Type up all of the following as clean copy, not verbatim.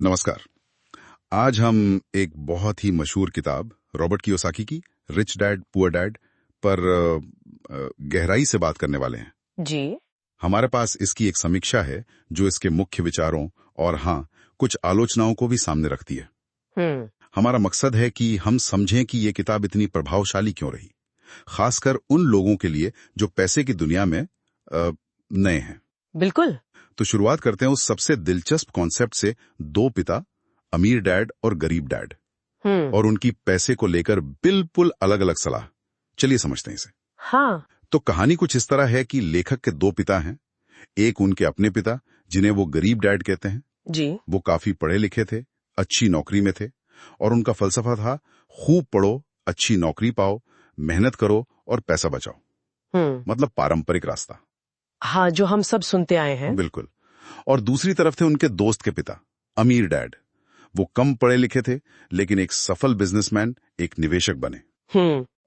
नमस्कार। आज हम एक बहुत ही मशहूर किताब रॉबर्ट कियोसाकी की रिच डैड पुअर डैड पर गहराई से बात करने वाले हैं। जी। हमारे पास इसकी एक समीक्षा है जो इसके मुख्य विचारों और हाँ, कुछ आलोचनाओं को भी सामने रखती है। हम्म। हमारा मकसद है कि हम समझें कि ये किताब इतनी प्रभावशाली क्यों रही, खासकर उन लोगों के लिए जो पैसे की दुनिया में नए हैं। बिल्कुल। तो शुरुआत करते हैं उस सबसे दिलचस्प कॉन्सेप्ट से, दो पिता, अमीर डैड और गरीब डैड, और उनकी पैसे को लेकर बिल्कुल अलग अलग सलाह। चलिए समझते हैं इसे। हाँ। तो कहानी कुछ इस तरह है कि लेखक के दो पिता हैं। एक उनके अपने पिता, जिन्हें वो गरीब डैड कहते हैं। जी। वो काफी पढ़े लिखे थे, अच्छी नौकरी में थे, और उनका फलसफा था खूब पढ़ो, अच्छी नौकरी पाओ, मेहनत करो और पैसा बचाओ। मतलब पारंपरिक रास्ता। हाँ, जो हम सब सुनते आए हैं। बिल्कुल। और दूसरी तरफ थे उनके दोस्त के पिता, अमीर डैड। वो कम पढ़े लिखे थे, लेकिन एक सफल बिजनेसमैन, एक निवेशक बने।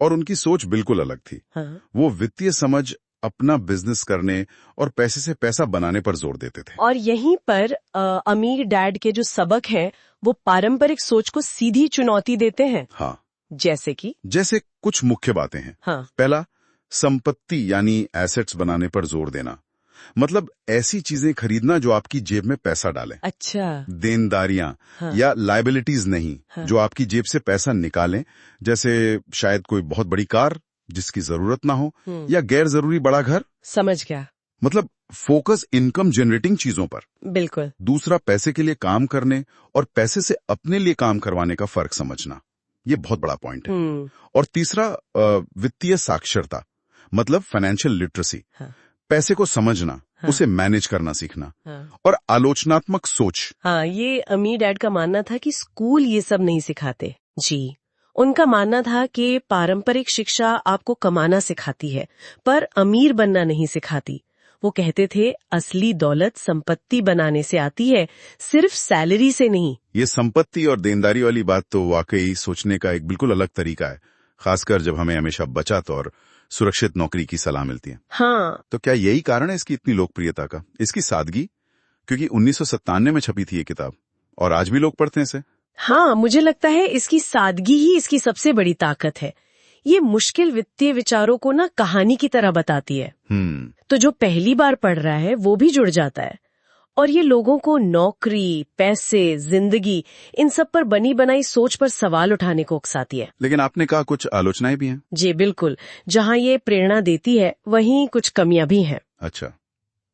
और उनकी सोच बिल्कुल अलग थी। हाँ। वो वित्तीय समझ, अपना बिजनेस करने और पैसे से पैसा बनाने पर जोर देते थे। और यहीं पर अमीर डैड के जो सबक हैं, वो पारंपरिक सोच को सीधी चुनौती देते हैं। हाँ, जैसे कुछ मुख्य बातें हैं। हाँ। पहला, संपत्ति यानी एसेट्स बनाने पर जोर देना। मतलब ऐसी चीजें खरीदना जो आपकी जेब में पैसा डाले। अच्छा। देनदारियां हाँ। या लायबिलिटीज नहीं, हाँ। जो आपकी जेब से पैसा निकालें। जैसे शायद कोई बहुत बड़ी कार जिसकी जरूरत ना हो, या गैर जरूरी बड़ा घर। समझ गया। मतलब फोकस इनकम जनरेटिंग चीजों पर। बिल्कुल। दूसरा, पैसे के लिए काम करने और पैसे से अपने लिए काम करवाने का फर्क समझना। ये बहुत बड़ा पॉइंट है। और तीसरा, वित्तीय साक्षरता, मतलब फाइनेंशियल लिटरेसी। हाँ। पैसे को समझना, हाँ। उसे मैनेज करना सीखना। हाँ। और आलोचनात्मक सोच। हाँ, ये अमीर डैड का मानना था कि स्कूल ये सब नहीं सिखाते। जी। उनका मानना था कि पारंपरिक शिक्षा आपको कमाना सिखाती है, पर अमीर बनना नहीं सिखाती। वो कहते थे असली दौलत संपत्ति बनाने से आती है, सिर्फ सैलरी से नहीं। ये संपत्ति और देनदारी वाली बात तो वाकई सोचने का एक बिल्कुल अलग तरीका है, खासकर जब हमें हमेशा बचत और सुरक्षित नौकरी की सलाह मिलती है। हाँ। तो क्या यही कारण है इसकी इतनी लोकप्रियता का, इसकी सादगी? क्योंकि 1997 में छपी थी ये किताब और आज भी लोग पढ़ते हैं इसे। हाँ, मुझे लगता है इसकी सादगी ही इसकी सबसे बड़ी ताकत है। ये मुश्किल वित्तीय विचारों को ना कहानी की तरह बताती है। तो जो पहली बार पढ़ रहा है वो भी जुड़ जाता है। और ये लोगों को नौकरी, पैसे, जिंदगी, इन सब पर बनी बनाई सोच पर सवाल उठाने को उकसाती है। लेकिन आपने कहा कुछ आलोचनाएं भी हैं। जी बिल्कुल। जहाँ ये प्रेरणा देती है वहीं कुछ कमियां भी हैं। अच्छा,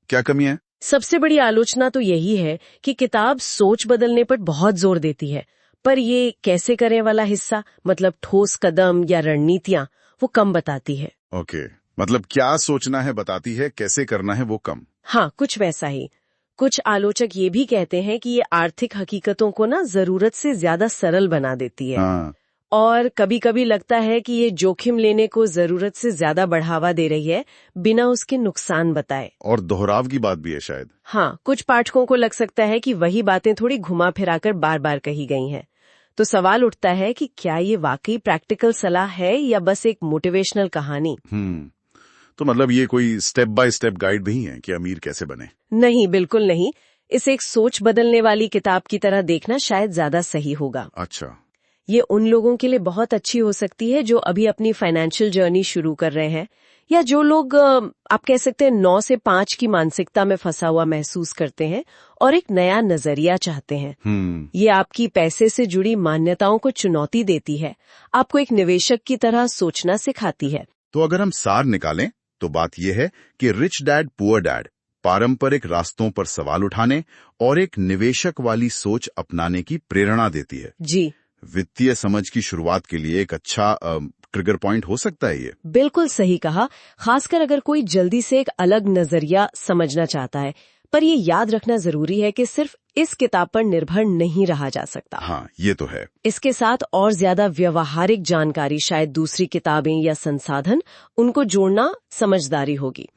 क्या कमियां हैं? सबसे बड़ी आलोचना तो यही है कि किताब सोच बदलने पर बहुत जोर देती है, पर ये कैसे करें वाला हिस्सा, मतलब ठोस कदम या रणनीतियां, वो कम बताती है। ओके, मतलब क्या सोचना है बताती है, कैसे करना है वो कम। हाँ, कुछ वैसा ही। कुछ आलोचक ये भी कहते हैं कि ये आर्थिक हकीकतों को ना जरूरत से ज्यादा सरल बना देती है। हाँ। और कभी कभी लगता है कि ये जोखिम लेने को जरूरत से ज्यादा बढ़ावा दे रही है, बिना उसके नुकसान बताए। और दोहराव की बात भी है शायद। हाँ, कुछ पाठकों को लग सकता है कि वही बातें थोड़ी घुमा फिराकर बार बार कही गई हैं। तो सवाल उठता है कि क्या ये वाकई प्रैक्टिकल सलाह है या बस एक मोटिवेशनल कहानी? तो मतलब ये कोई स्टेप बाय स्टेप गाइड नहीं है कि अमीर कैसे बने? नहीं, बिल्कुल नहीं। इसे एक सोच बदलने वाली किताब की तरह देखना शायद ज्यादा सही होगा। अच्छा। ये उन लोगों के लिए बहुत अच्छी हो सकती है जो अभी अपनी फाइनेंशियल जर्नी शुरू कर रहे हैं, या जो लोग आप कह सकते हैं 9 से 5 की मानसिकता में फंसा हुआ महसूस करते हैं और एक नया नजरिया चाहते हैं। ये आपकी पैसे से जुड़ी मान्यताओं को चुनौती देती है, आपको एक निवेशक की तरह सोचना सिखाती है। तो अगर हम सार निकालें तो बात यह है कि रिच डैड पुअर डैड पारंपरिक रास्तों पर सवाल उठाने और एक निवेशक वाली सोच अपनाने की प्रेरणा देती है। जी। वित्तीय समझ की शुरुआत के लिए एक अच्छा ट्रिगर पॉइंट हो सकता है ये। बिल्कुल सही कहा, खासकर अगर कोई जल्दी से एक अलग नजरिया समझना चाहता है। पर ये याद रखना जरूरी है कि सिर्फ इस किताब पर निर्भर नहीं रहा जा सकता। हाँ, ये तो है। इसके साथ और ज्यादा व्यवहारिक जानकारी, शायद दूसरी किताबें या संसाधन, उनको जोड़ना समझदारी होगी।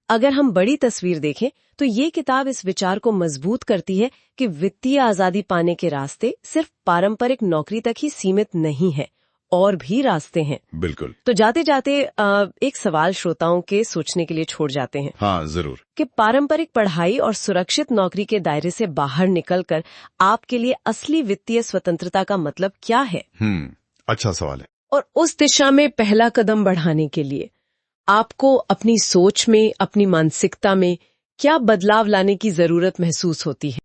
अगर हम बड़ी तस्वीर देखें तो ये किताब इस विचार को मजबूत करती है कि वित्तीय आजादी पाने के रास्ते सिर्फ पारंपरिक नौकरी तक ही सीमित नहीं है, और भी रास्ते हैं। बिल्कुल। तो जाते जाते एक सवाल श्रोताओं के सोचने के लिए छोड़ जाते हैं। हाँ, जरूर। कि पारंपरिक पढ़ाई और सुरक्षित नौकरी के दायरे से बाहर निकलकर आपके लिए असली वित्तीय स्वतंत्रता का मतलब क्या है? अच्छा सवाल है। और उस दिशा में पहला कदम बढ़ाने के लिए आपको अपनी सोच में, अपनी मानसिकता में क्या बदलाव लाने की जरूरत महसूस होती है?